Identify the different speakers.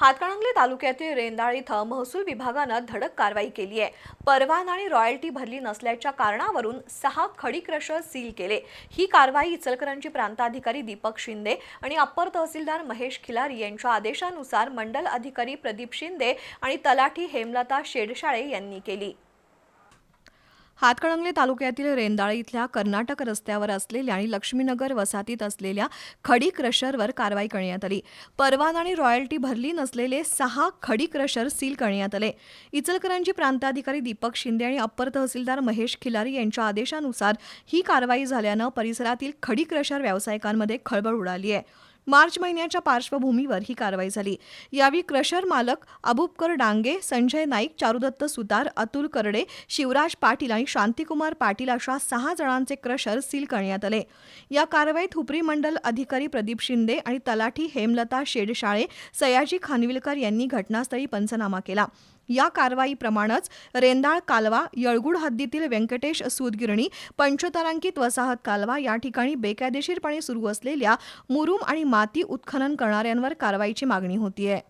Speaker 1: हातकणंगले तालुक्यातील रेंदाळ इथं महसूल विभागानं धडक कारवाई केली आहे। परवाना आणि रॉयल्टी भरली नसल्याच्या कारणावरून 6 खडी क्रशर सील केले। ही कारवाई इचलकरंजी प्रांताधिकारी दीपक शिंदे आणि अप्पर तहसीलदार महेश खिलारी यांच्या आदेशानुसार मंडल अधिकारी प्रदीप शिंदे आणि तलाठी हेमलता शेडशाळे यांनी केली। हातकणंगले तालुक्यातील रेंदाळ इथल्या कर्नाटक रस्त्यावर असलेल्या आणि लक्ष्मीनगर वसाहतीत असलेल्या खडी क्रशरवर कारवाई करण्यात आली। परवाना आणि रॉयल्टी भरली नसलेले 6 खडी क्रशर सील करण्यात आले। इचलकरंजी प्रांताधिकारी दीपक शिंदे आणि अप्पर तहसीलदार महेश खिलारी यांच्या आदेशानुसार ही कारवाई झाल्यानं परिसरातील खडी क्रशर व्यावसायिकांमध्ये खळबळ उडाली आहे। मार्च महिन्याच्या पार्श्वभूमीवर ही कारवाई झाली। यावेळी क्रशर मालक अबूबकर डांगे, संजय नाईक, चारुदत्त सुतार, अतुल करडे, शिवराज पाटील आणि शांतिकुमार पाटील अशा 6 जणांचे क्रशर सील करण्यात आले। या कारवाईत हुपरी मंडल अधिकारी प्रदीप शिंदे आणि तलाठी हेमलता शेडशाळे, सयाजी खानविलकर यांनी घटनास्थळी पंचनामा केला। या कारवाईप्रमाणेच रेंदाळ कालवा, येळगुड हद्दीतील व्यंकटेश सूतगिरणी, पंचतारांकित वसाहत कालवा या ठिकाणी बेकायदेशीरपणे सुरू असलेल्या मुरुम आणि माती उत्खनन करणाऱ्यांवर कारवाईची मागणी होतीये।